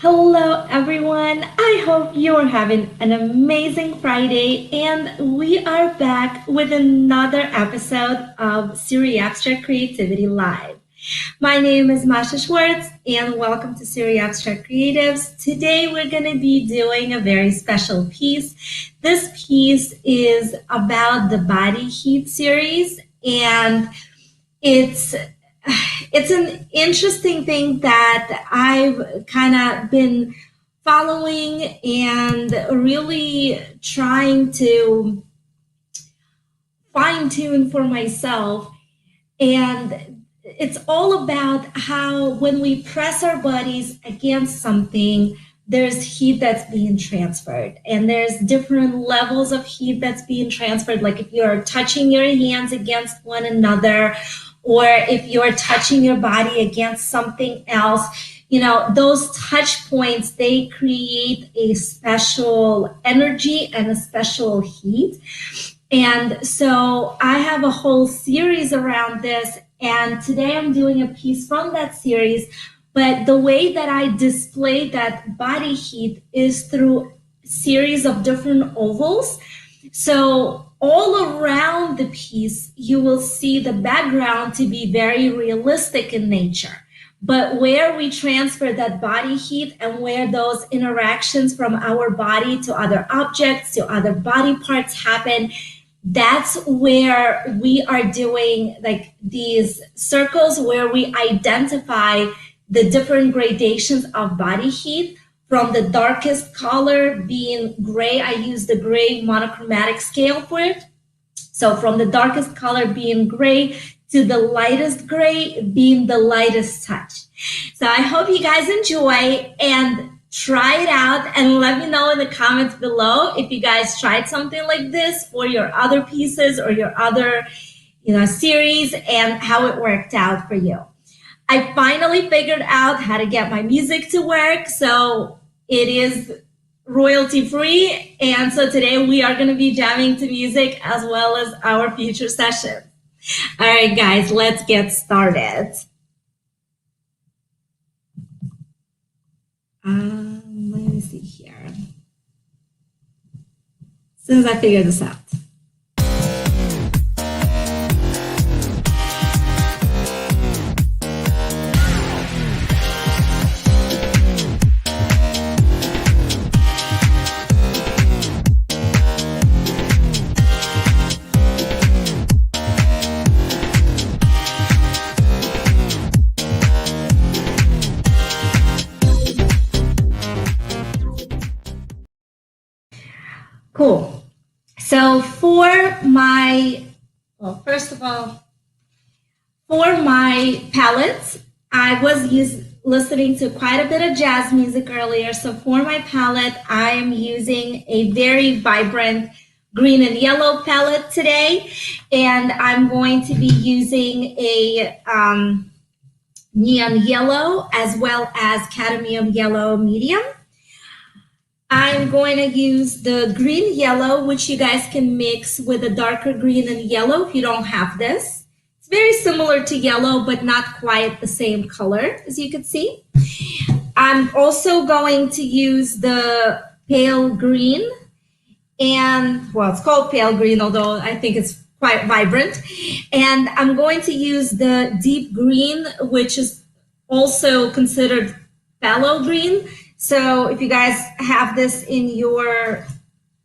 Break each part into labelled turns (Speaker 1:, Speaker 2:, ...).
Speaker 1: Hello, everyone. I hope you're having an amazing Friday, and we are back with another episode of Surreabstract Creativity Live. My name is Masha Schwartz, and welcome to Surreabstract Creatives. Today, we're going to be doing a very special piece. This piece is about the Body Heat series, and it's an interesting thing that I've kind of been following and really trying to fine tune for myself. And it's all about how when we press our bodies against something, there's heat that's being transferred, and there's different levels of heat that's being transferred. Like if you're touching your hands against one another, or if you're touching your body against something else, those touch points, they create a special energy and a special heat. And so I have a whole series around this, and today I'm doing a piece from that series. But the way that I display that body heat is through a series of different ovals. So all around the piece, you will see the background to be very realistic in nature. But where we transfer that body heat and where those interactions from our body to other objects, to other body parts happen, that's where we are doing like these circles where we identify the different gradations of body heat. From the darkest color being gray, I use the gray monochromatic scale for it. So from the darkest color being gray to the lightest gray being the lightest touch. So I hope you guys enjoy and try it out, and let me know in the comments below if you guys tried something like this for your other pieces or your other series and how it worked out for you. I finally figured out how to get my music to work, so it is royalty free. And so today we are going to be jamming to music as well as our future sessions. All right, guys, let's get started. Let me see here. As soon as I figure this out. Cool. So first of all, for my palette, I was listening to quite a bit of jazz music earlier. So for my palette, I am using a very vibrant green and yellow palette today. And I'm going to be using a neon yellow as well as cadmium yellow medium. I'm going to use the green yellow, which you guys can mix with a darker green and yellow if you don't have this. It's very similar to yellow, but not quite the same color, as you can see. I'm also going to use the pale green, and well, it's called pale green, although I think it's quite vibrant. And I'm going to use the deep green, which is also considered phthalo green. So if you guys have this in your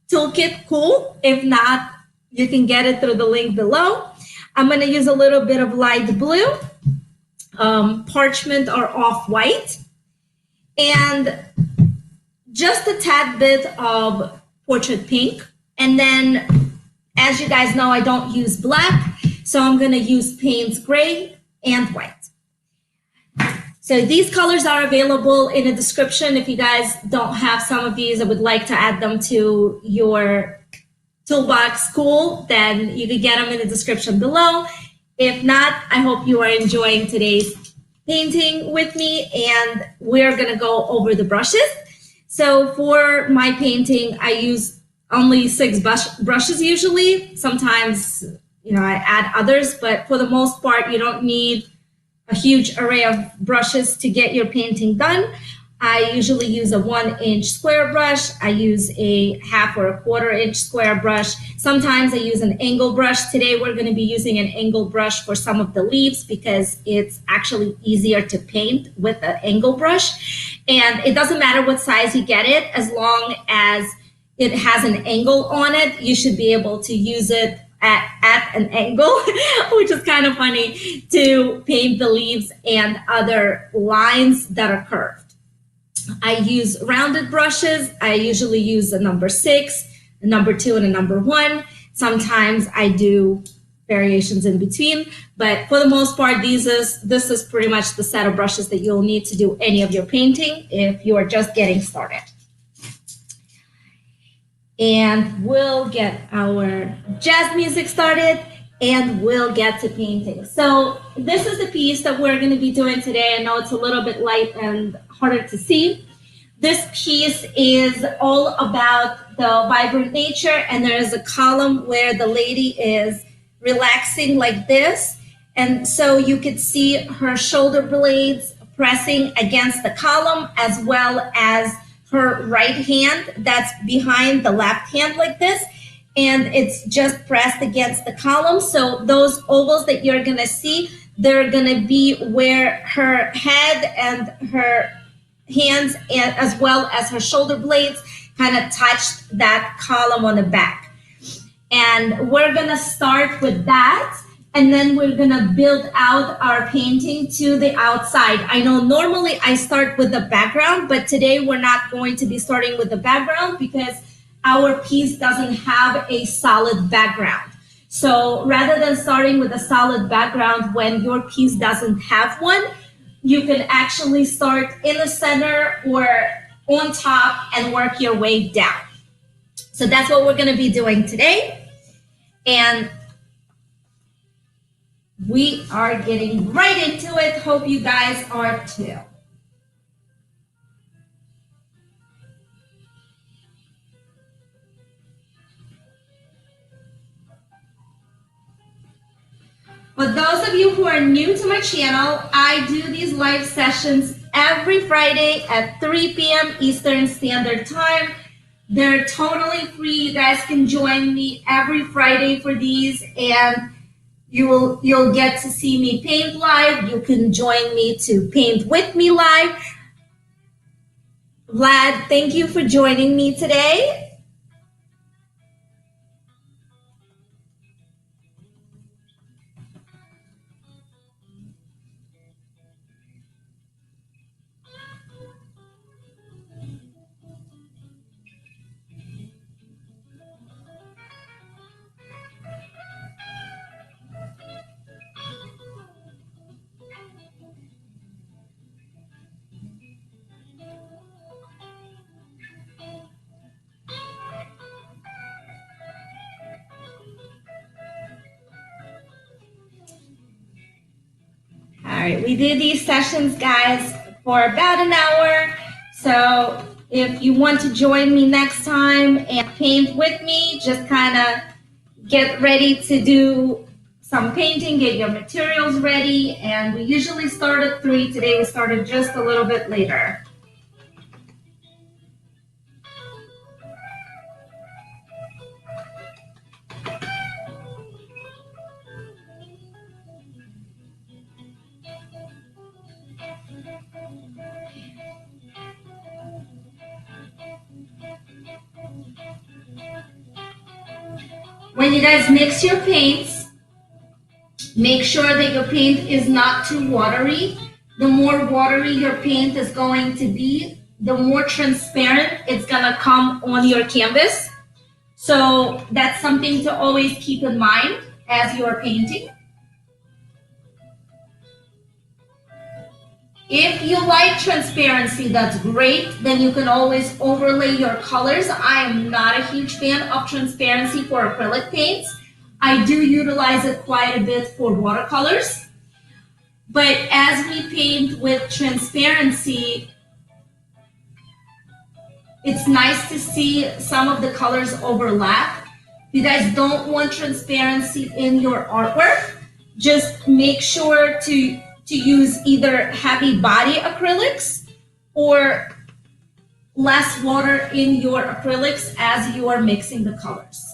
Speaker 1: toolkit, cool. If not, you can get it through the link below. I'm going to use a little bit of light blue, parchment or off-white, and just a tad bit of portrait pink. And then, as you guys know, I don't use black, so I'm going to use Payne's gray and white. So these colors are available in the description. If you guys don't have some of these, I would like to add them to your toolbox, cool, then you can get them in the description below. If not, I hope you are enjoying today's painting with me, and we're gonna go over the brushes. So for my painting, I use only 6 brushes usually. Sometimes, I add others, but for the most part, you don't need a huge array of brushes to get your painting done. I usually use a 1-inch square brush. I use a 1/2 or a 1/4 inch square brush. Sometimes I use an angle brush. Today we're going to be using an angle brush for some of the leaves because it's actually easier to paint with an angle brush. And it doesn't matter what size you get it, as long as it has an angle on it, you should be able to use it at an angle, which is kind of funny, to paint the leaves and other lines that are curved. I use rounded brushes. I usually use a number 6, a number 2, and a number 1. Sometimes I do variations in between, but for the most part, this is pretty much the set of brushes that you'll need to do any of your painting if you are just getting started. And we'll get our jazz music started and we'll get to painting. So this is the piece that we're going to be doing today. I know it's a little bit light and harder to see. This piece is all about the vibrant nature, and there is a column where the lady is relaxing like this. And so you could see her shoulder blades pressing against the column, as well as her right hand that's behind the left hand like this, and it's just pressed against the column. So those ovals that you're gonna see, they're gonna be where her head and her hands, and as well as her shoulder blades, kind of touched that column on the back. And we're gonna start with that, and then we're gonna build out our painting to the outside. I know normally I start with the background, but today we're not going to be starting with the background because our piece doesn't have a solid background. So rather than starting with a solid background when your piece doesn't have one, you can actually start in the center or on top and work your way down. So that's what we're gonna be doing today. And we are getting right into it. Hope you guys are too. For those of you who are new to my channel, I do these live sessions every Friday at 3 p.m. Eastern Standard Time. They're totally free. You guys can join me every Friday for these, and you'll get to see me paint live. You can join me to paint with me live. Vlad, thank you for joining me today. All right, we did these sessions, guys, for about an hour. So if you want to join me next time and paint with me, just kind of get ready to do some painting, get your materials ready. And we usually start at 3. Today we started just a little bit later. When you guys mix your paints, make sure that your paint is not too watery. The more watery your paint is going to be, the more transparent it's gonna come on your canvas. So that's something to always keep in mind as you're painting. If you like transparency, that's great. Then you can always overlay your colors. I am not a huge fan of transparency for acrylic paints. I do utilize it quite a bit for watercolors. But as we paint with transparency, it's nice to see some of the colors overlap. If you guys don't want transparency in your artwork, just make sure to use either heavy body acrylics or less water in your acrylics as you are mixing the colors.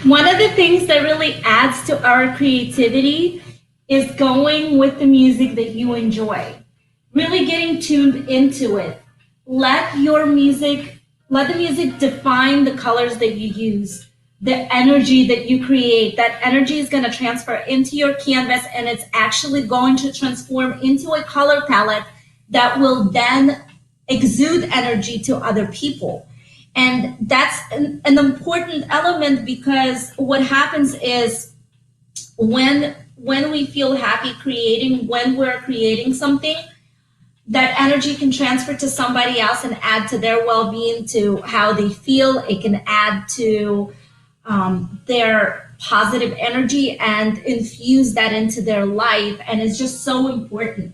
Speaker 1: One of the things that really adds to our creativity is going with the music that you enjoy, really getting tuned into it. Let your music, let the music define the colors that you use, the energy that you create. That energy is going to transfer into your canvas, and it's actually going to transform into a color palette that will then exude energy to other people. And that's an important element, because what happens is when we feel happy creating, when we're creating something, that energy can transfer to somebody else and add to their well-being, to how they feel. It can add to their positive energy and infuse that into their life. And it's just so important.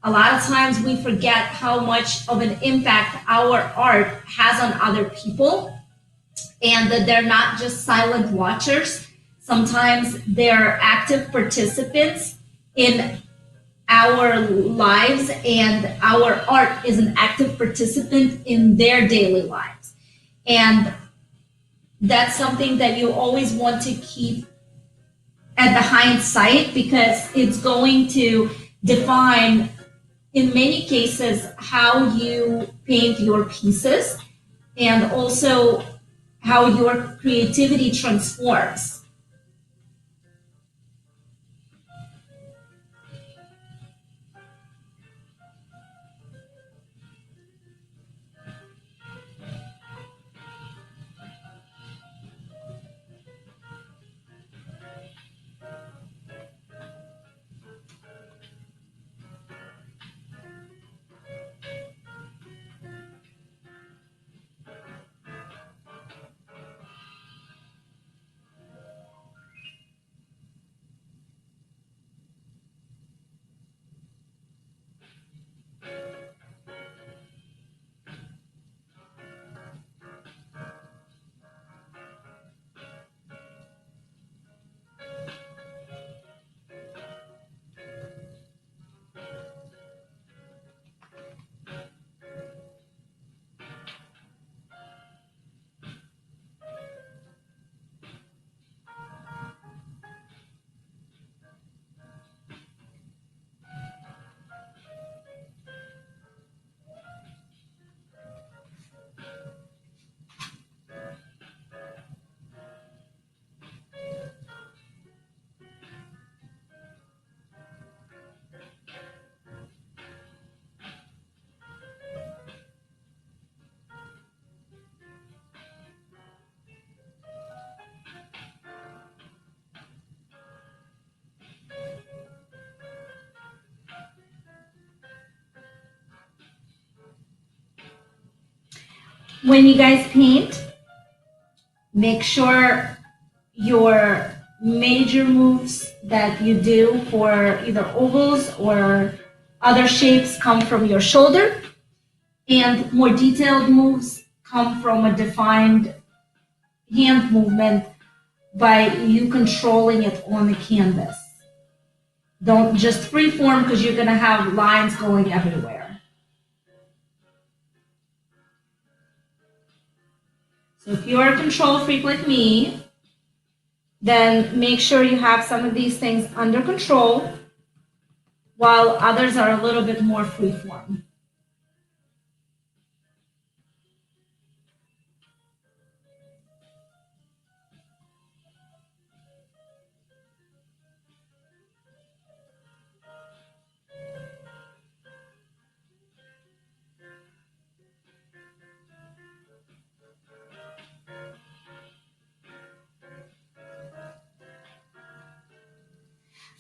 Speaker 1: A lot of times we forget how much of an impact our art has on other people, and that they're not just silent watchers. Sometimes they're active participants in our lives, and our art is an active participant in their daily lives. And that's something that you always want to keep at the hindsight, because it's going to define, in many cases, how you paint your pieces, and also how your creativity transforms. When you guys paint, make sure your major moves that you do for either ovals or other shapes come from your shoulder. and more detailed moves come from a defined hand movement by you controlling it on the canvas. Don't just freeform, because you're going to have lines going everywhere. So if you're a control freak like me, then make sure you have some of these things under control, while others are a little bit more freeform.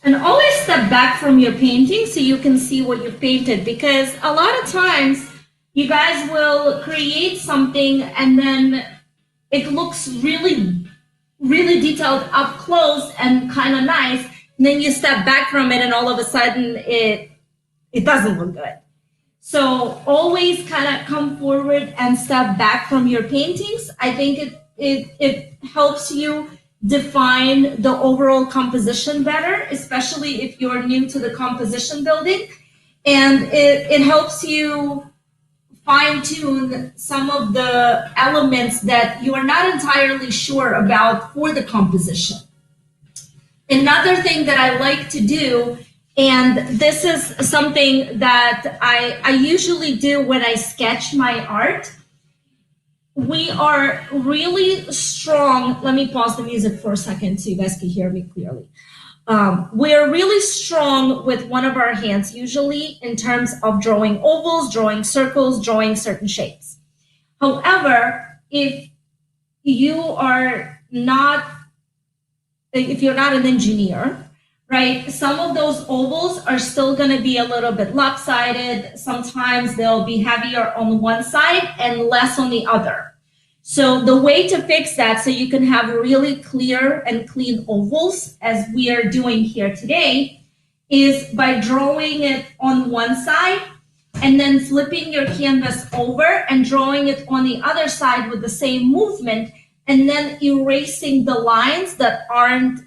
Speaker 1: And always step back from your painting so you can see what you painted, because a lot of times you guys will create something and then it looks really, really detailed up close and kind of nice. And then you step back from it and all of a sudden it doesn't look good. So always kind of come forward and step back from your paintings. I think it helps you define the overall composition better, especially if you're new to the composition building. And it helps you fine-tune some of the elements that you are not entirely sure about for the composition. Another thing that I like to do, and this is something that I usually do when I sketch my art, we are really strong. Let me pause the music for a second so you guys can hear me clearly. We're really strong with one of our hands, usually in terms of drawing ovals, drawing circles, drawing certain shapes. However, if you're not an engineer, right, some of those ovals are still going to be a little bit lopsided. Sometimes they'll be heavier on one side and less on the other. So the way to fix that, so you can have really clear and clean ovals, as we are doing here today, is by drawing it on one side and then flipping your canvas over and drawing it on the other side with the same movement, and then erasing the lines that aren't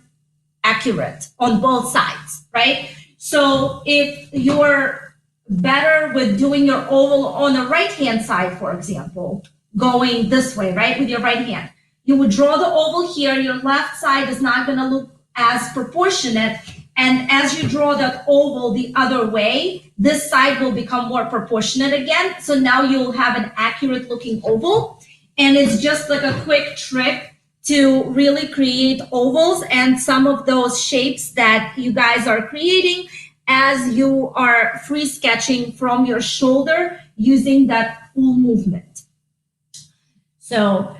Speaker 1: accurate on both sides, right? So if you're better with doing your oval on the right-hand side, for example, going this way, right, with your right hand, you would draw the oval here. Your left side is not going to look as proportionate. And as you draw that oval the other way, this side will become more proportionate again. So now you'll have an accurate looking oval. And it's just like a quick trick to really create ovals and some of those shapes that you guys are creating as you are free sketching from your shoulder using that full movement. So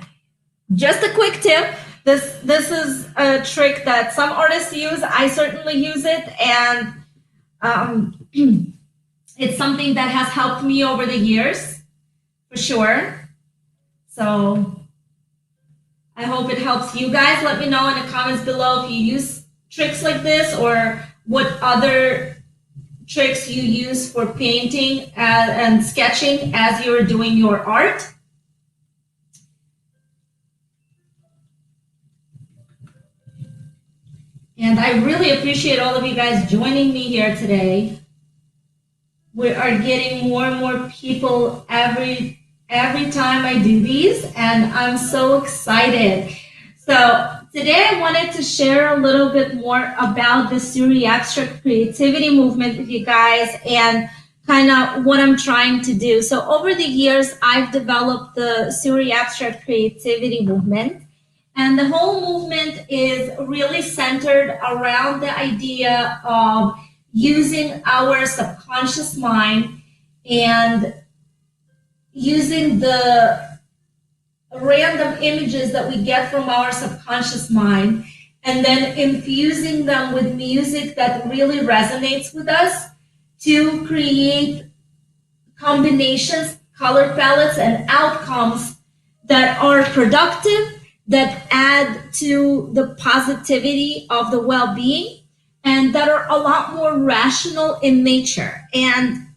Speaker 1: just a quick tip. This is a trick that some artists use. I certainly use it, and it's something that has helped me over the years, for sure. So I hope it helps you guys. Let me know in the comments below if you use tricks like this, or what other tricks you use for painting and sketching as you're doing your art. And I really appreciate all of you guys joining me here today. We are getting more and more people every time I do these, and I'm so excited. So today I wanted to share a little bit more about the Surreabstract creativity movement with you guys and kind of what I'm trying to do. So over the years, I've developed the Surreabstract creativity movement. And the whole movement is really centered around the idea of using our subconscious mind and using the random images that we get from our subconscious mind and then infusing them with music that really resonates with us to create combinations, color palettes, and outcomes that are productive, that add to the positivity of the well-being, and that are a lot more rational in nature. And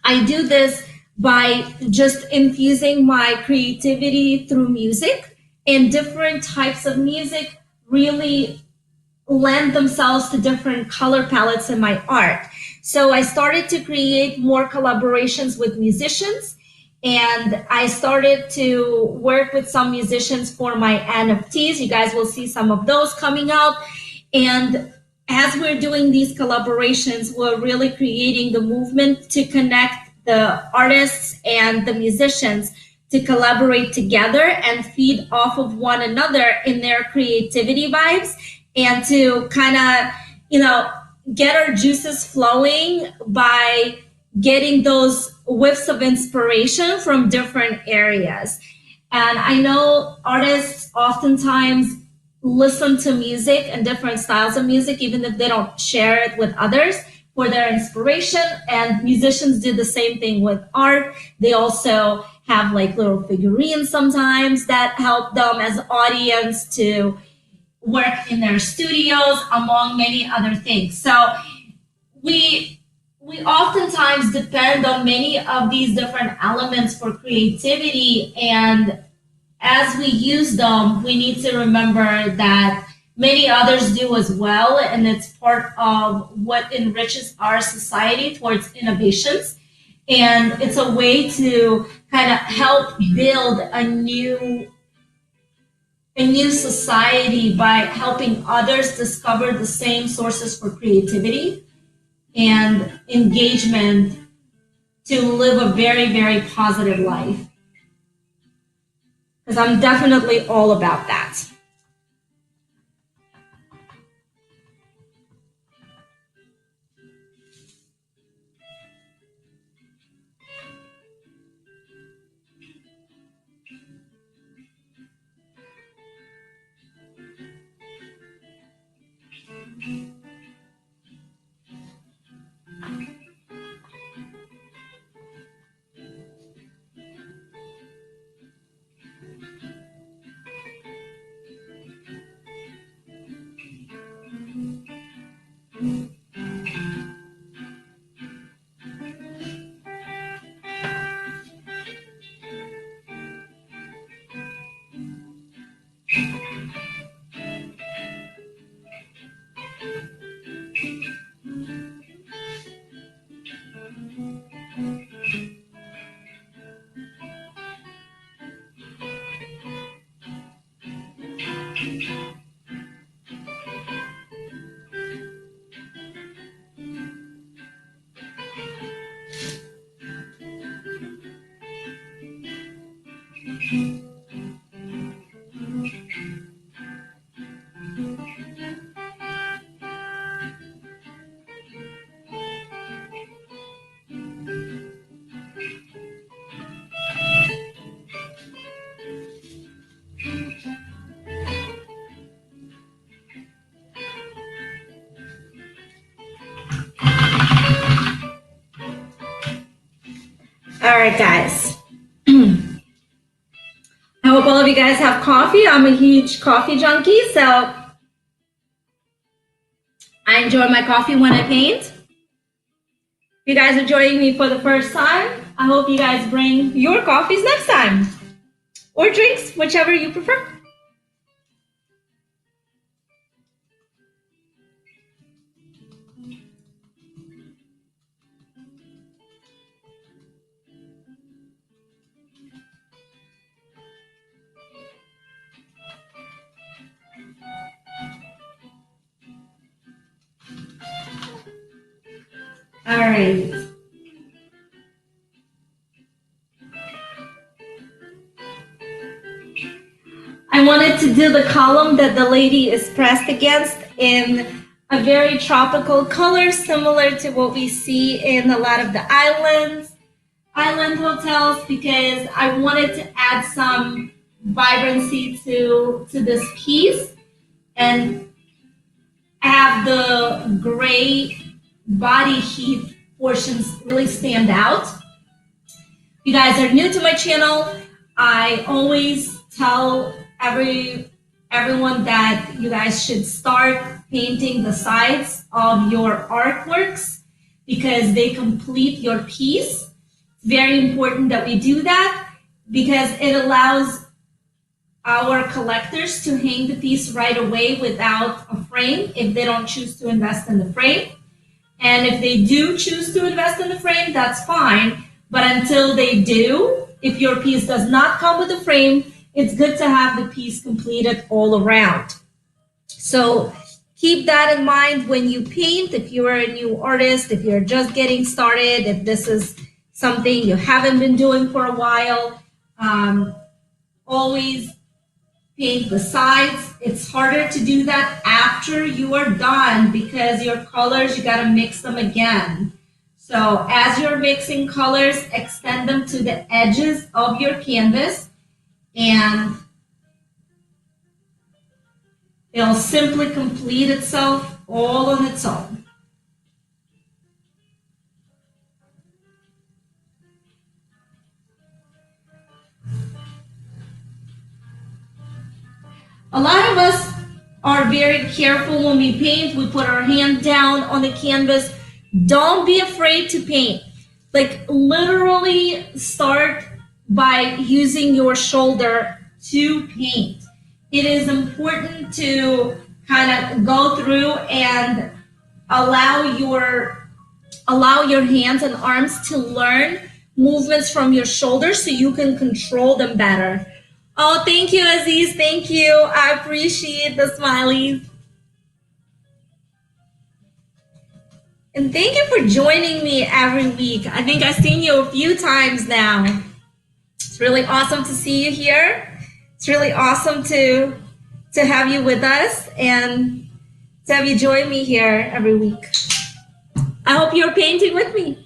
Speaker 1: I do this by just infusing my creativity through music, and different types of music really lend themselves to different color palettes in my art. So I started to create more collaborations with musicians, and I started to work with some musicians for my NFTs. You guys will see some of those coming out. And as we're doing these collaborations, we're really creating the movement to connect the artists and the musicians to collaborate together and feed off of one another in their creativity vibes, and to kind of, get our juices flowing by getting those whiffs of inspiration from different areas. And I know artists oftentimes listen to music and different styles of music, even if they don't share it with others, for their inspiration. And musicians do the same thing with art. They also have like little figurines sometimes that help them as audience to work in their studios, among many other things. So we oftentimes depend on many of these different elements for creativity, and as we use them, we need to remember that many others do as well, and it's part of what enriches our society towards innovations. And it's a way to kind of help build a new society by helping others discover the same sources for creativity and engagement to live a very, very positive life. Because I'm definitely all about that. All right, guys. I hope all of you guys have coffee. I'm a huge coffee junkie, so I enjoy my coffee when I paint. If you guys are joining me for the first time, I hope you guys bring your coffees next time, or drinks, whichever you prefer. All right. I wanted to do the column that the lady is pressed against in a very tropical color, similar to what we see in a lot of the island hotels, because I wanted to add some vibrancy to this piece and have the gray body heat portions really stand out. If you guys are new to my channel, I always tell everyone that you guys should start painting the sides of your artworks because they complete your piece. very important that we do that because it allows our collectors to hang the piece right away without a frame if they don't choose to invest in the frame. And if they do choose to invest in the frame, that's fine. But until they do, if your piece does not come with a frame, it's good to have the piece completed all around. So keep that in mind when you paint. If you are a new artist, if you're just getting started, if this is something you haven't been doing for a while, always paint the sides. It's harder to do that after you are done because your colors, you got to mix them again. So as you're mixing colors, extend them to the edges of your canvas and it'll simply complete itself all on its own. A lot of us are very careful when we paint. We put our hand down on the canvas. Don't be afraid to paint. Like literally start by using your shoulder to paint. It is important to kind of go through and allow your hands and arms to learn movements from your shoulders so you can control them better. Oh, thank you, Aziz. Thank you. I appreciate the smileys. And thank you for joining me every week. I think I've seen you a few times now. It's really awesome to see you here. It's really awesome to have you with us and to have you join me here every week. I hope you're painting with me.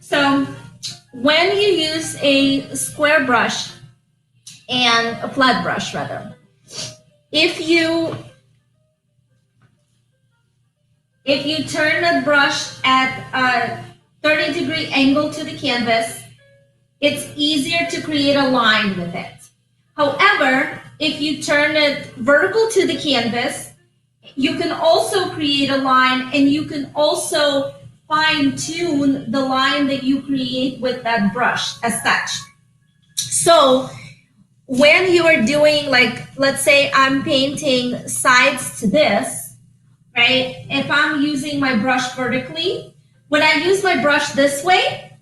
Speaker 1: So when you use a square brush and a flat brush rather, if you turn the brush at a 30-degree angle to the canvas, it's easier to create a line with it. However, if you turn it vertical to the canvas, you can also create a line and you can also fine-tune the line that you create with that brush as such. So when you are doing, like, let's say I'm painting sides to this, right? If I'm using my brush vertically, when I use my brush this way,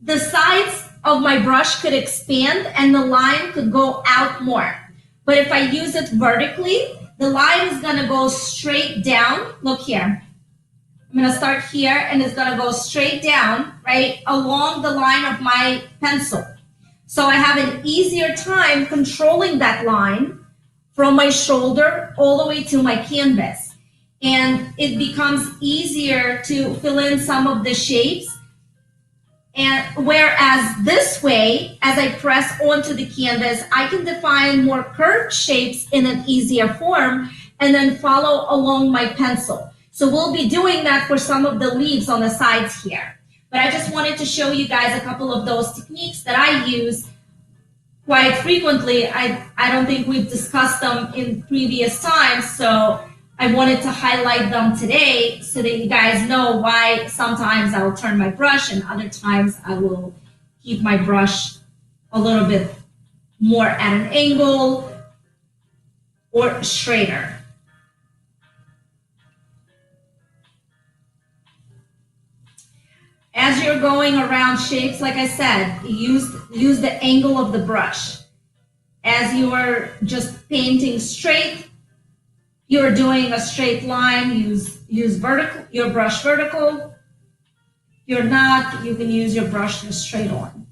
Speaker 1: the sides of my brush could expand and the line could go out more. But if I use it vertically, the line is gonna go straight down. Look here. I'm gonna start here and it's gonna go straight down, right, along the line of my pencil. So I have an easier time controlling that line from my shoulder all the way to my canvas. And it becomes easier to fill in some of the shapes. And whereas this way, as I press onto the canvas, I can define more curved shapes in an easier form and then follow along my pencil. So we'll be doing that for some of the leaves on the sides here. But I just wanted to show you guys a couple of those techniques that I use quite frequently. I don't think we've discussed them in previous times, so I wanted to highlight them today so that you guys know why sometimes I will turn my brush and other times I will keep my brush a little bit more at an angle or straighter. As you're going around shapes, like I said, use the angle of the brush. As you are just painting straight, you're doing a straight line, use vertical, your brush vertical. You're not, you can use your brush just straight on.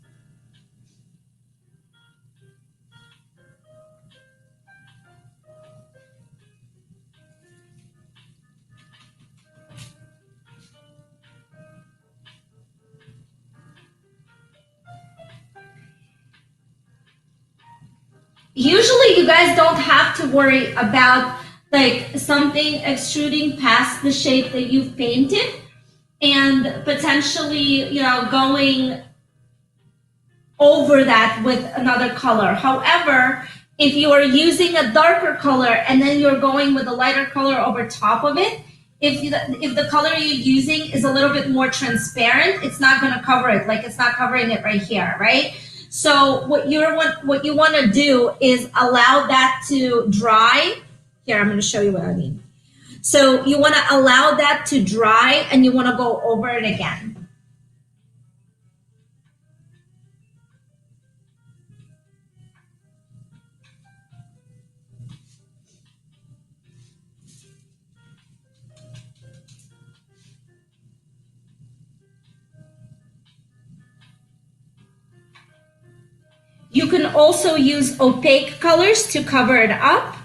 Speaker 1: Usually you guys don't have to worry about like something extruding past the shape that you've painted and potentially, you know, going over that with another color. However, if you are using a darker color and then you're going with a lighter color over top of it, if the color you're using is a little bit more transparent, it's not going to cover it. Like it's not covering it right here, right? So what you want to do is allow that to dry. Here, I'm going to show you what I mean. So you want to allow that to dry and you want to go over it again. You can also use opaque colors to cover it up.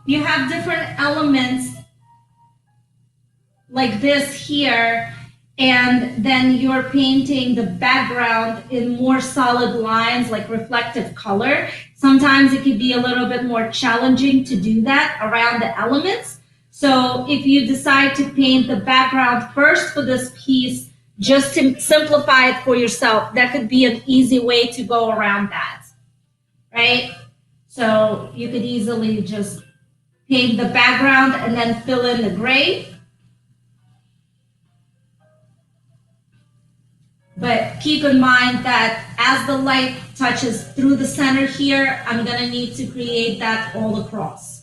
Speaker 1: You have different elements like this here, and then you're painting the background in more solid lines like reflective color. Sometimes it could be a little bit more challenging to do that around the elements. So if you decide to paint the background first for this piece, just to simplify it for yourself, that could be an easy way to go around that, right? So you could easily just paint the background and then fill in the gray. But keep in mind that as the light touches through the center here, I'm going to need to create that all across.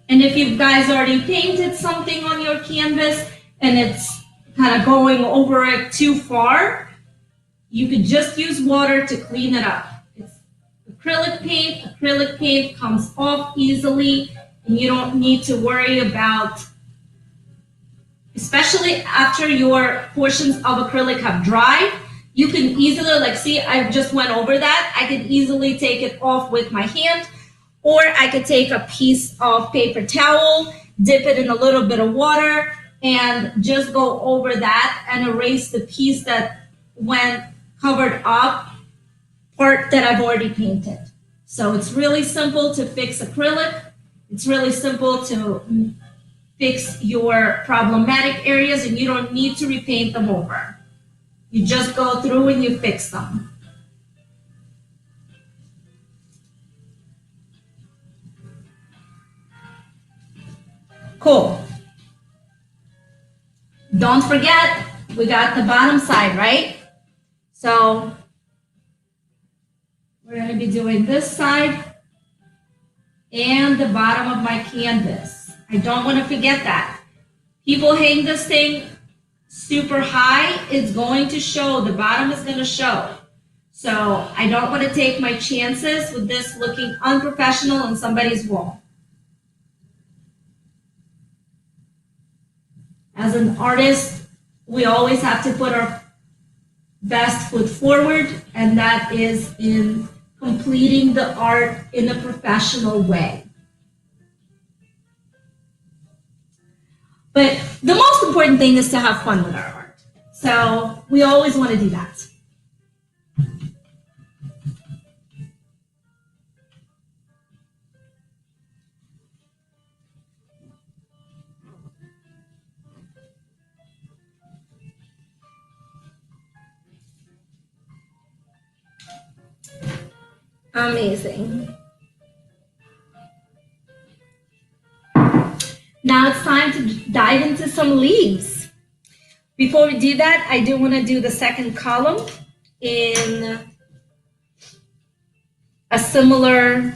Speaker 1: And if you guys already painted something on your canvas and it's kind of going over it too far, you could just use water to clean it up. It's acrylic paint. Acrylic paint comes off easily, and you don't need to worry about, especially after your portions of acrylic have dried, you can easily, like, see, I just went over that. I could easily take it off with my hand, or I could take a piece of paper towel, dip it in a little bit of water, and just go over that and erase the piece that went covered up part that I've already painted. So it's really simple to fix acrylic. It's really simple to fix your problematic areas, and you don't need to repaint them over. You just go through and you fix them. Cool. Don't forget, we got the bottom side, right? So we're going to be doing this side and the bottom of my canvas. I don't want to forget that. People hang this thing super high, it's going to show, the bottom is going to show. So I don't want to take my chances with this looking unprofessional on somebody's wall. As an artist, we always have to put our best foot forward, and that is in completing the art in a professional way. But the most important thing is to have fun with our art. So we always want to do that. Amazing. Now it's time to dive into some leaves. Before we do that, I do want to do the second column in a similar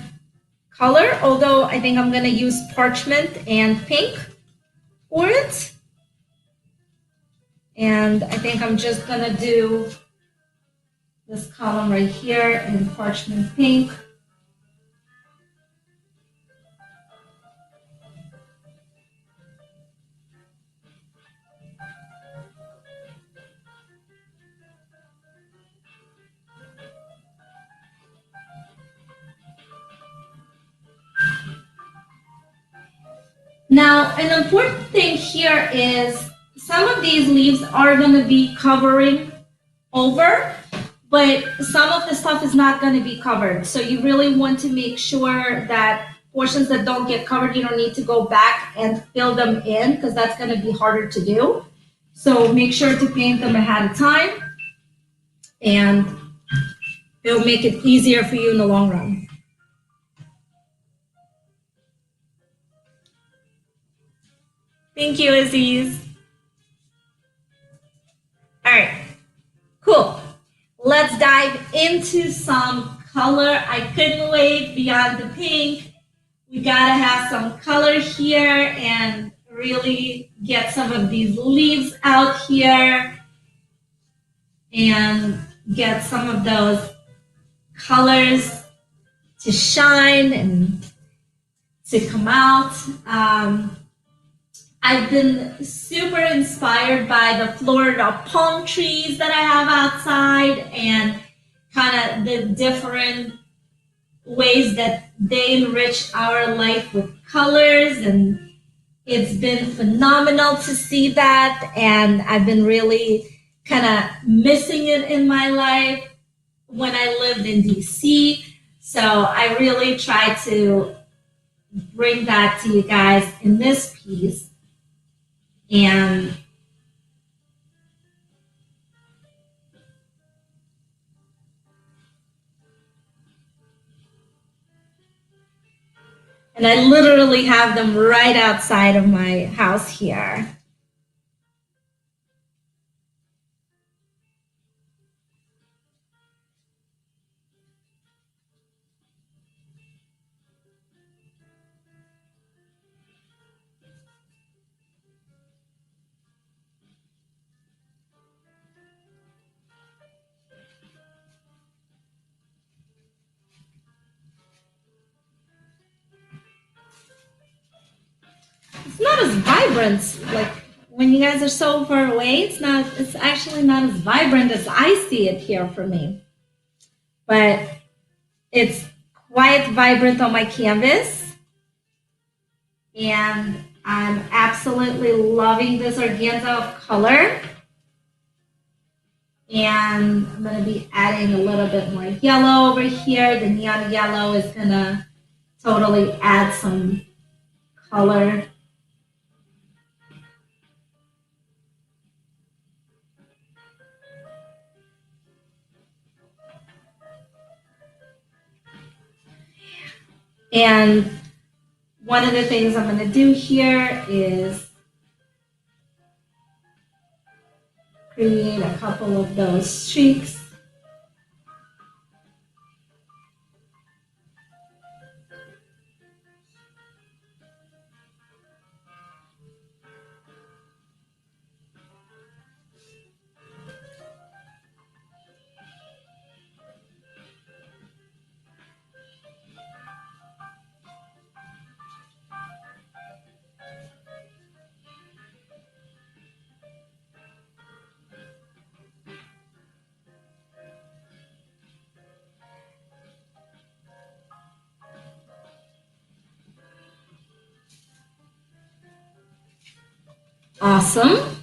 Speaker 1: color, although I think I'm going to use parchment and pink for it. And I think I'm just gonna do this column right here in parchment pink. Now, an important thing here is some of these leaves are going to be covering over, but some of the stuff is not going to be covered. So you really want to make sure that portions that don't get covered, you don't need to go back and fill them in because that's going to be harder to do. So make sure to paint them ahead of time, and it'll make it easier for you in the long run. Thank you, Aziz. All right, cool. Let's dive into some color. I couldn't wait beyond the pink. We gotta have some color here and really get some of these leaves out here and get some of those colors to shine and to come out. I've been super inspired by the Florida palm trees that I have outside and kind of the different ways that they enrich our life with colors, and it's been phenomenal to see that, and I've been really kind of missing it in my life when I lived in DC. So I really try to bring that to you guys in this piece. And I literally have them right outside of my house here. It's not as vibrant, like when you guys are so far away, it's actually not as vibrant as I see it here for me. But it's quite vibrant on my canvas. And I'm absolutely loving this organza of color. And I'm gonna be adding a little bit more yellow over here. The neon yellow is gonna totally add some color. And one of the things I'm going to do here is create a couple of those streaks. Awesome.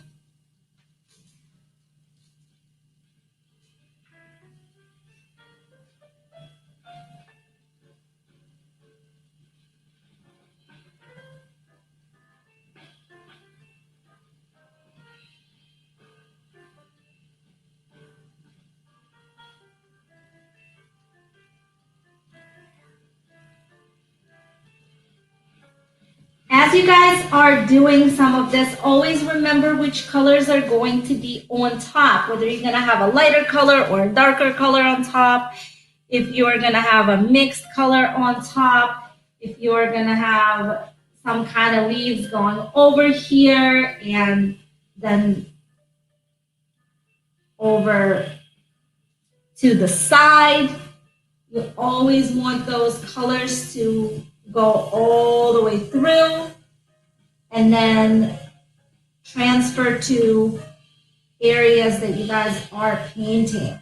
Speaker 1: As you guys are doing some of this, always remember which colors are going to be on top, whether you're going to have a lighter color or a darker color on top, if you're going to have a mixed color on top, if you're going to have some kind of leaves going over here, and then over to the side. You always want those colors to go all the way through and then transfer to areas that you guys are painting.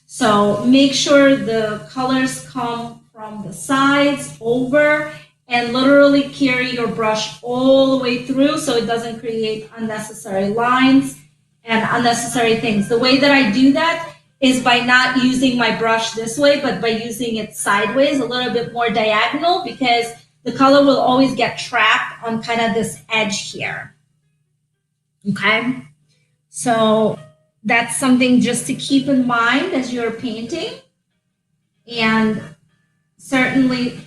Speaker 1: So make sure the colors come from the sides over and literally carry your brush all the way through so it doesn't create unnecessary lines and unnecessary things. The way that I do that is by not using my brush this way, but by using it sideways, a little bit more diagonal, because the color will always get trapped on kind of this edge here. Okay, so that's something just to keep in mind as you're painting, and certainly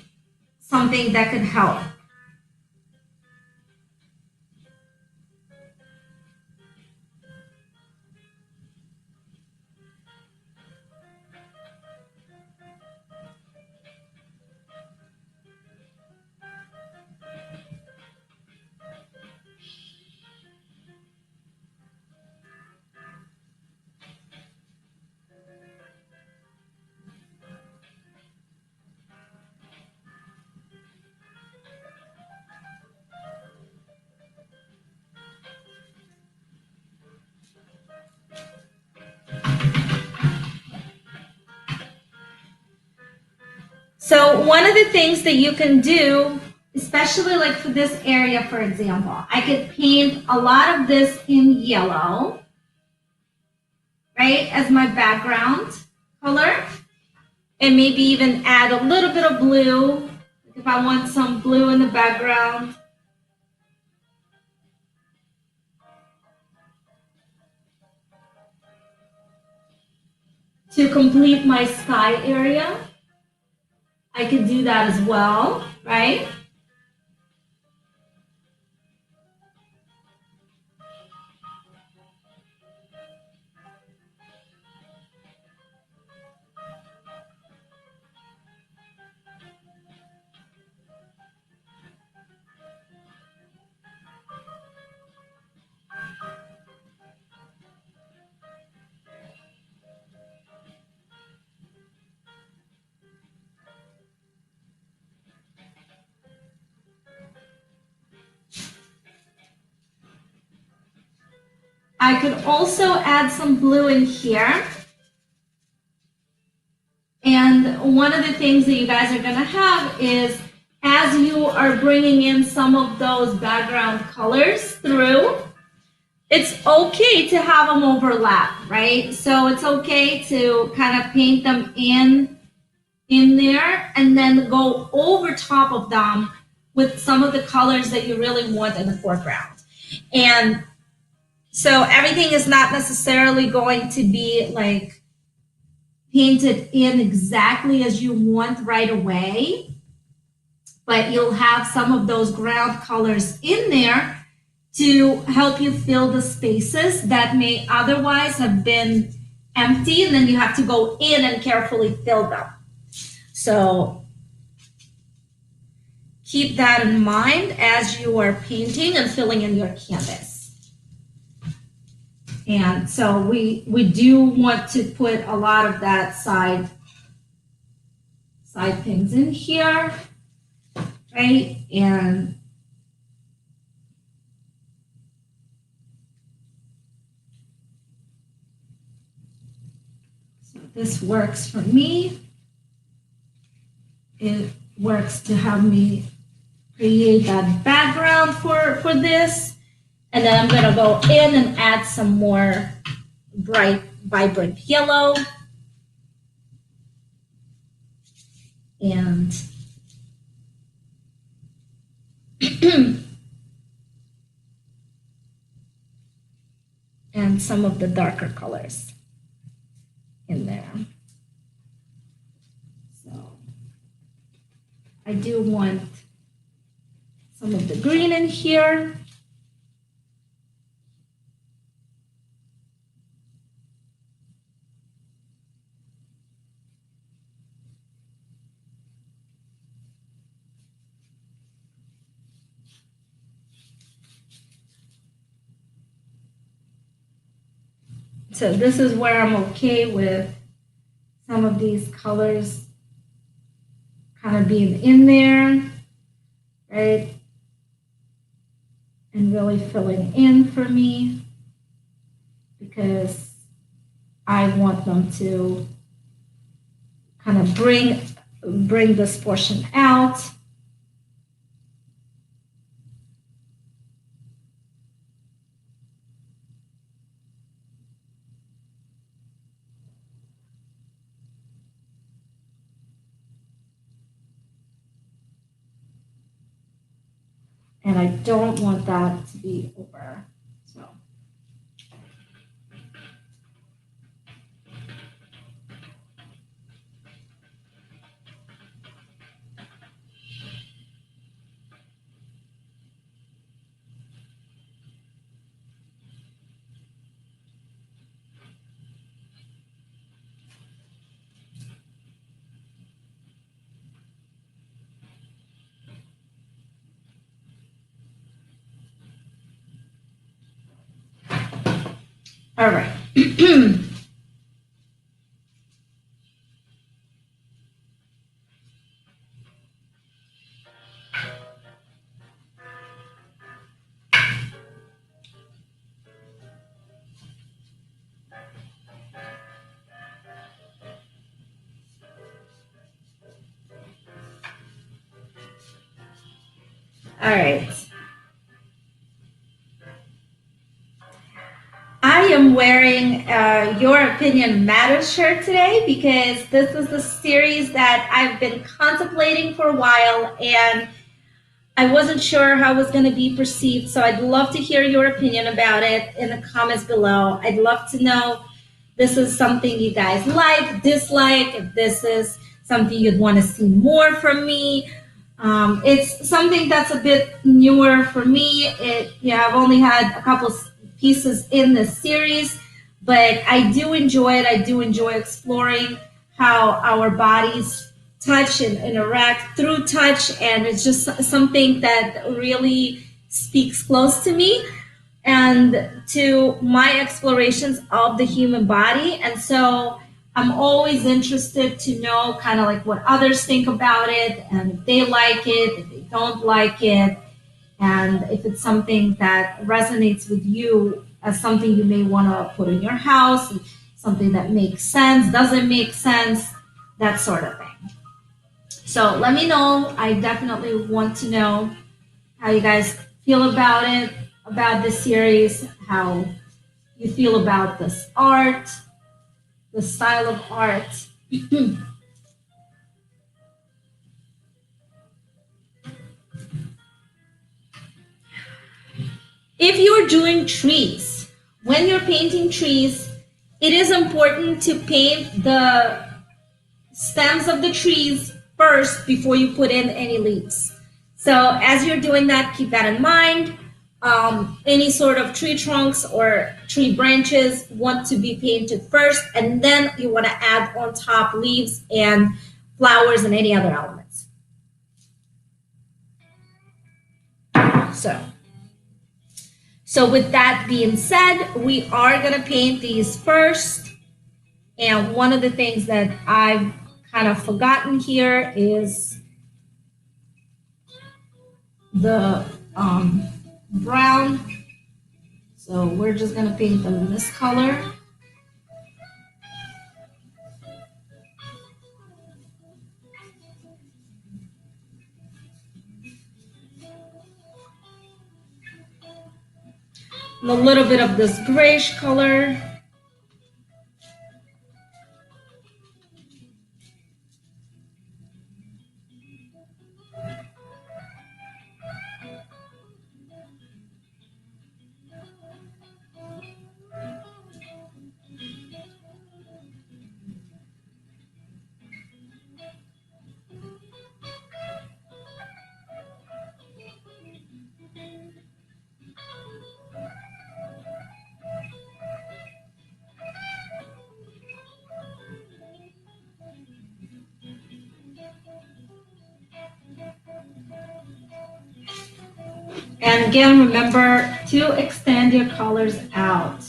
Speaker 1: something that could help. So one of the things that you can do, especially like for this area, for example, I could paint a lot of this in yellow, right, as my background color, and maybe even add a little bit of blue, if I want some blue in the background. To complete my sky area, I could do that as well, right? I could also add some blue in here. And one of the things that you guys are going to have is, as you are bringing in some of those background colors through, it's okay to have them overlap, right? So it's okay to kind of paint them in there and then go over top of them with some of the colors that you really want in the foreground. And so everything is not necessarily going to be like painted in exactly as you want right away, but you'll have some of those ground colors in there to help you fill the spaces that may otherwise have been empty, and then you have to go in and carefully fill them. So keep that in mind as you are painting and filling in your canvas. And so we do want to put a lot of that side things in here, right? And so this works for me. It works to have me create that background for this. And then I'm gonna go in and add some more bright, vibrant yellow. And and some of the darker colors in there. So I do want some of the green in here. So this is where I'm okay with some of these colors kind of being in there, right? And really filling in for me, because I want them to kind of bring this portion out. And I don't want that to be over. So. All right. All right. I am wearing Your Opinion Matters shirt today because this is the series that I've been contemplating for a while, and I wasn't sure how it was going to be perceived. So I'd love to hear your opinion about it in the comments below. I'd love to know this is something you guys like, dislike, if this is something you'd want to see more from me. It's something that's a bit newer for me. I've only had a couple pieces in this series, but I do enjoy it. I do enjoy exploring how our bodies touch and interact through touch, and it's just something that really speaks close to me and to my explorations of the human body. And so I'm always interested to know kind of like what others think about it, and if they like it, if they don't like it, and if it's something that resonates with you as something you may want to put in your house, something that makes sense, doesn't make sense, that sort of thing. So let me know. I definitely want to know how you guys feel about it, about this series, how you feel about this art, the style of art. If you're doing trees, when you're painting trees, it is important to paint the stems of the trees first before you put in any leaves. So as you're doing that, keep that in mind. Any sort of tree trunks or tree branches want to be painted first, and then you want to add on top leaves and flowers and any other elements. So with that being said, we are going to paint these first. And one of the things that I've kind of forgotten here is the brown. So we're just going to paint them in this color. And a little bit of this grayish color. And again, remember to extend your colors out.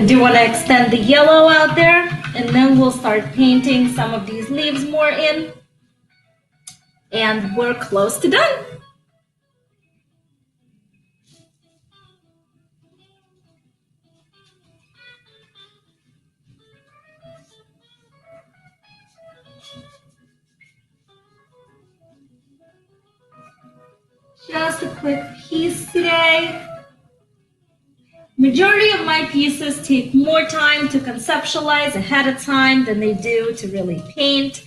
Speaker 1: do want to extend the yellow out there, and then we'll start painting some of these leaves more in, and we're close to done. Just a quick piece today. Majority of my pieces take more time to conceptualize ahead of time than they do to really paint.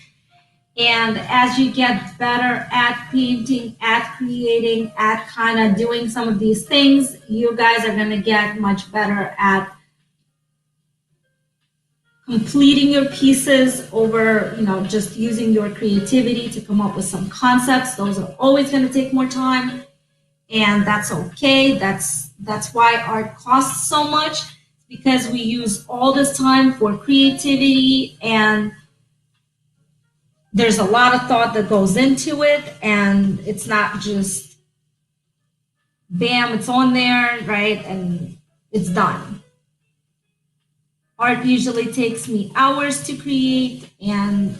Speaker 1: And as you get better at painting, at creating, at kind of doing some of these things, you guys are going to get much better at completing your pieces over, just using your creativity to come up with some concepts. Those are always going to take more time, and that's okay. That's why art costs so much, because we use all this time for creativity, and there's a lot of thought that goes into it, and it's not just bam, it's on there, right, and it's done. Art usually takes me hours to create, and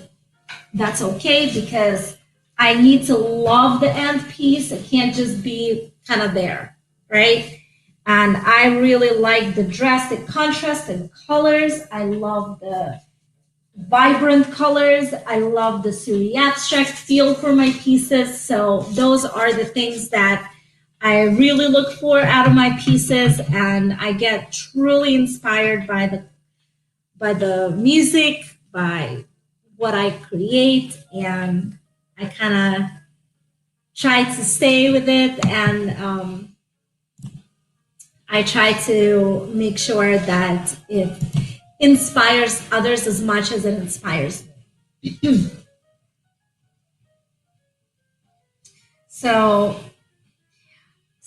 Speaker 1: that's okay, because I need to love the end piece. It can't just be kind of there, right? And I really like the drastic contrast in colors. I love the vibrant colors. I love the Surreabstract feel for my pieces. So those are the things that I really look for out of my pieces, and I get truly inspired by the music, by what I create, and I kind of try to stay with it, and I try to make sure that it inspires others as much as it inspires me. So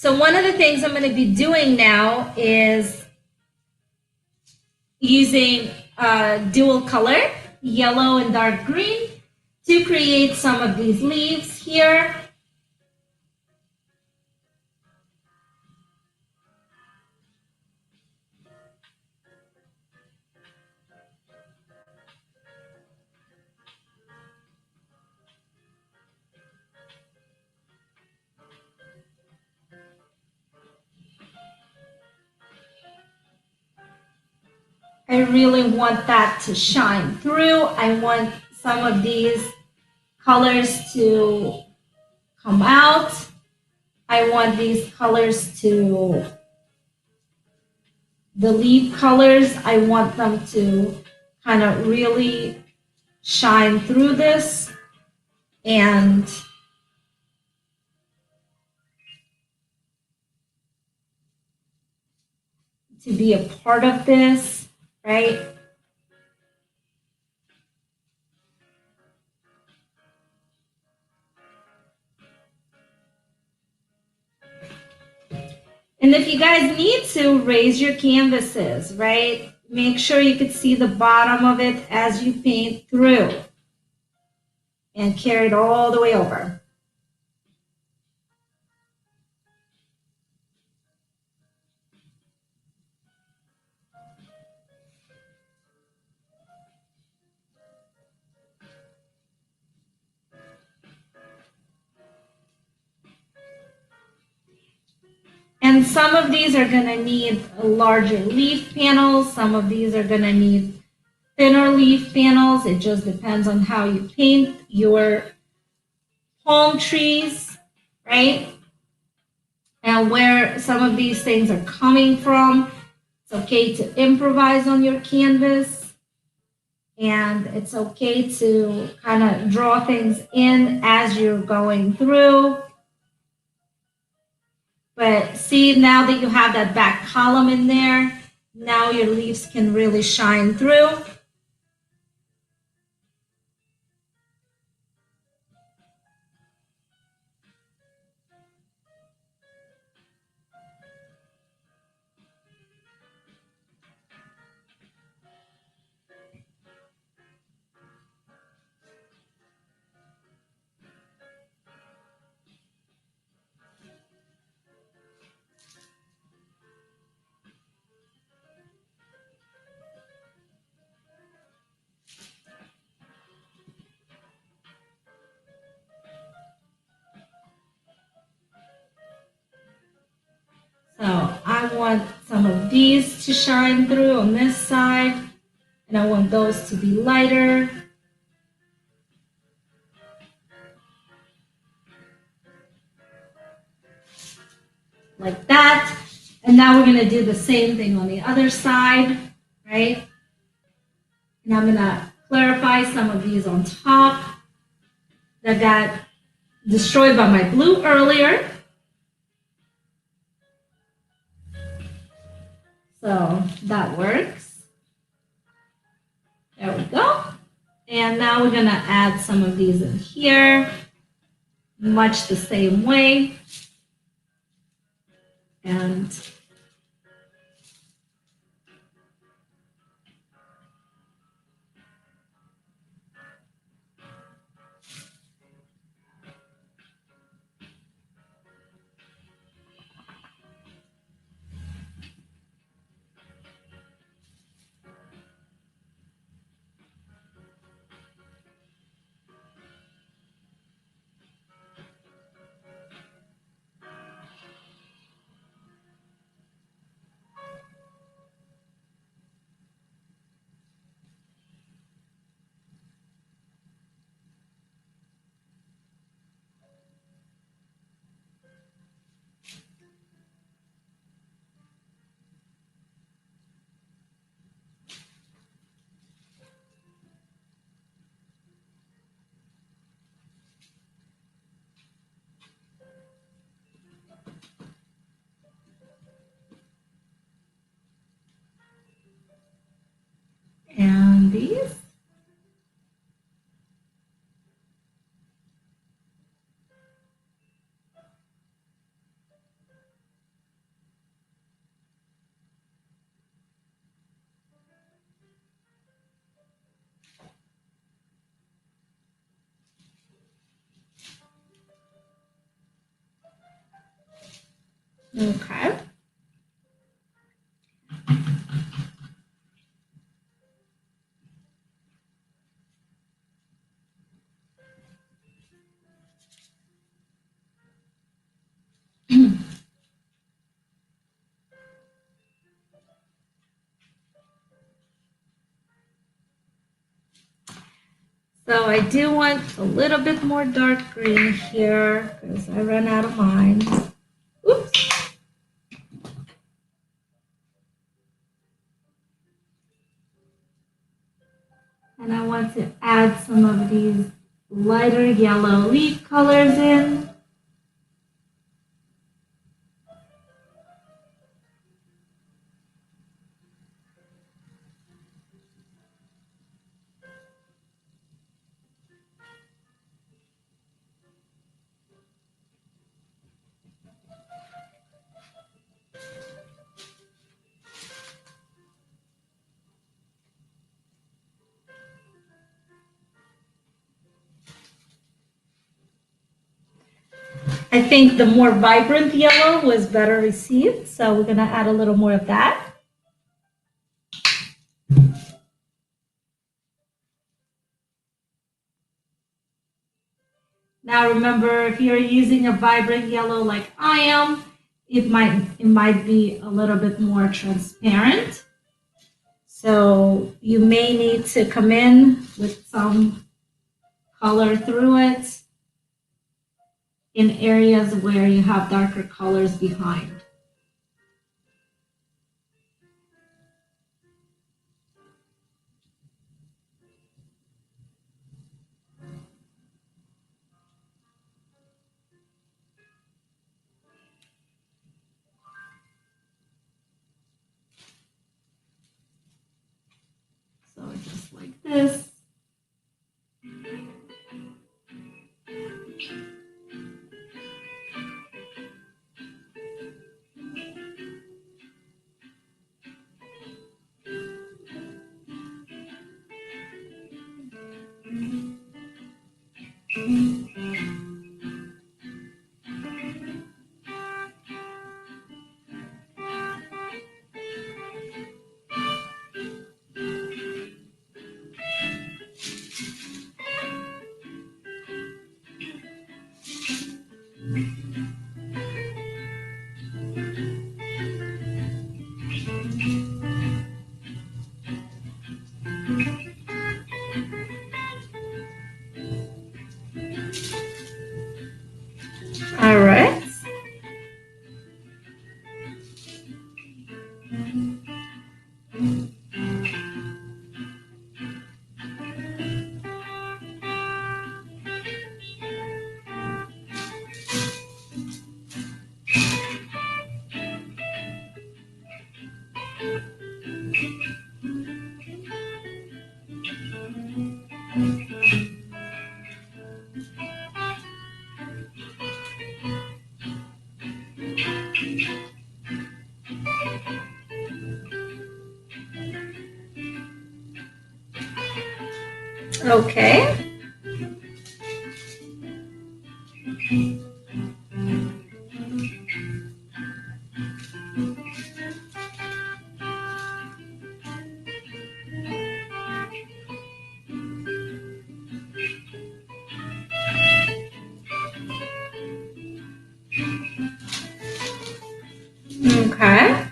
Speaker 1: one of the things I'm going to be doing now is using dual color, yellow and dark green, to create some of these leaves here. I really want that to shine through. I want some of these colors to come out. I want these colors to, the leaf colors, I want them to kind of really shine through this and to be a part of this, right? And if you guys need to, raise your canvases, right? Make sure you can see the bottom of it as you paint through, and carry it all the way over. And some of these are going to need larger leaf panels. Some of these are going to need thinner leaf panels. It just depends on how you paint your palm trees, right? And where some of these things are coming from. It's okay to improvise on your canvas, and it's okay to kind of draw things in as you're going through. But see, now that you have that back column in there, now your leaves can really shine through. want some of these to shine through on this side, and I want those to be lighter. Like that. And now we're going to do the same thing on the other side, right? And I'm going to clarify some of these on top that got destroyed by my blue earlier. So that works. There we go. And now we're going to add some of these in here, much the same way. And these. Okay. So I do want a little bit more dark green here because I ran out of mine. Oops. And I want to add some of these lighter yellow leaf colors in. I think the more vibrant yellow was better received, so we're going to add a little more of that. Now remember, if you're using a vibrant yellow like I am, it might be a little bit more transparent. So you may need to come in with some color through it in areas where you have darker colors behind. So just like this. Okay. Okay.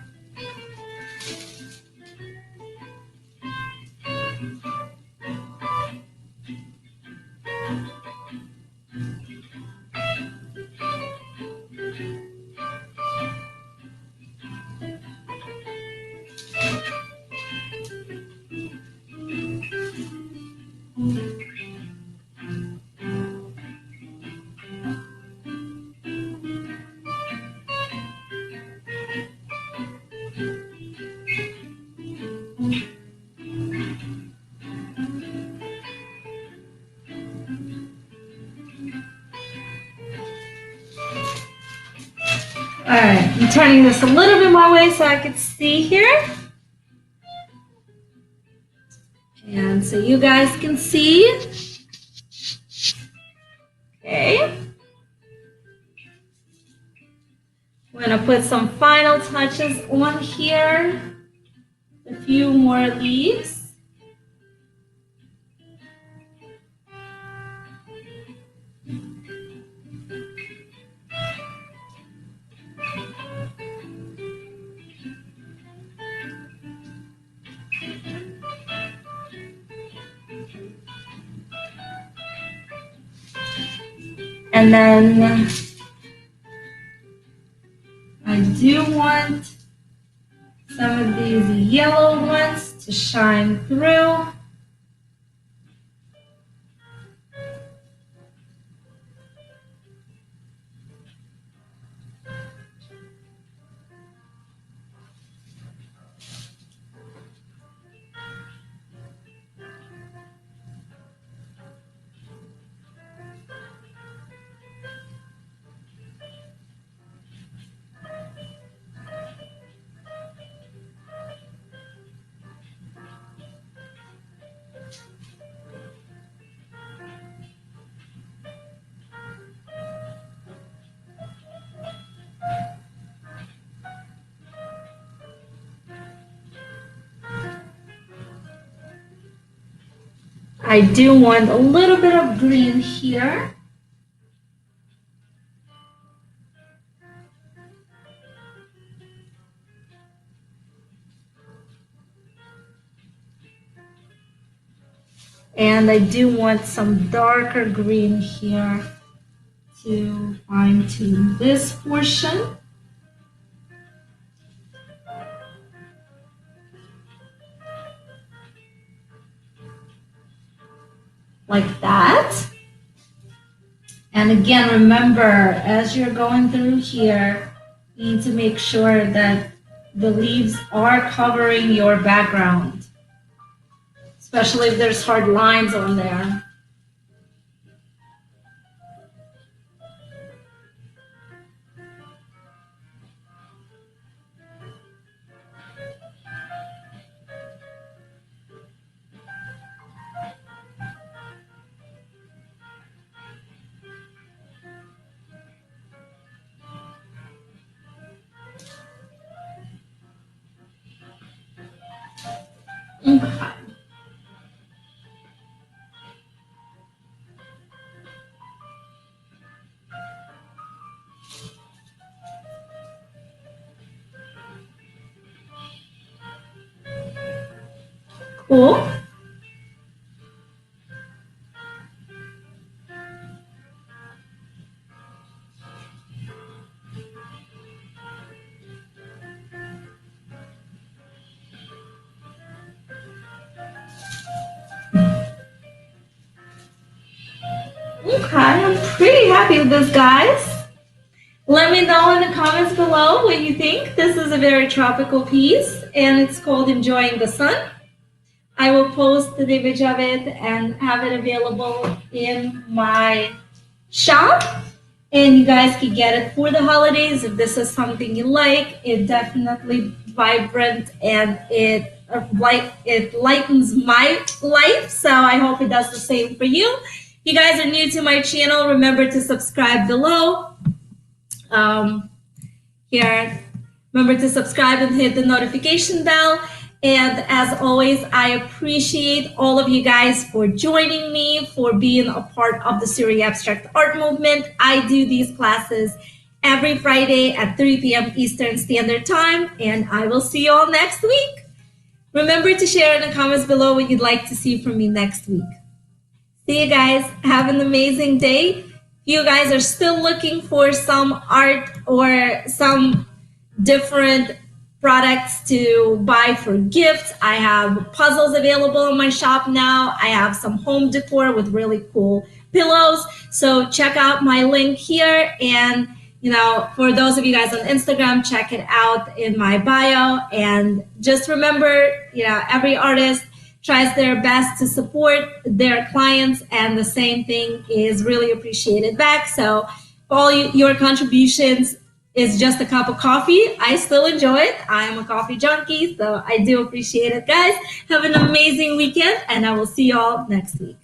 Speaker 1: All right, I'm turning this a little bit more way so I can see here. And so you guys can see. Okay. I'm going to put some final touches on here. A few more leaves. And then I do want some of these yellow ones to shine through. I do want a little bit of green here. And I do want some darker green here to fine tune this portion. Like that. And again, remember, as you're going through here, you need to make sure that the leaves are covering your background, especially if there's hard lines on there. Okay. Cool. Okay, I'm pretty happy with this, guys. Let me know in the comments below what you think. This is a very tropical piece, and it's called Enjoying the Sun. I will post the image of it and have it available in my shop, and you guys can get it for the holidays if this is something you like. It's definitely vibrant, and it it lightens my life. So I hope it does the same for you. If you guys are new to my channel, remember to subscribe below. Here, remember to subscribe and hit the notification bell. And as always, I appreciate all of you guys for joining me, for being a part of the Surreabstract art movement. I do these classes every Friday at 3 p.m. Eastern Standard Time, and I will see you all next week. Remember to share in the comments below what you'd like to see from me next week. See you guys. Have an amazing day. If you guys are still looking for some art or some different products to buy for gifts, I have puzzles available in my shop now. I have some home decor with really cool pillows. So check out my link here. And for those of you guys on Instagram, check it out in my bio. And just remember, every artist tries their best to support their clients, and the same thing is really appreciated back. So all your contributions is just a cup of coffee. I still enjoy it. I am a coffee junkie, so I do appreciate it, guys. Have an amazing weekend, and I will see you all next week.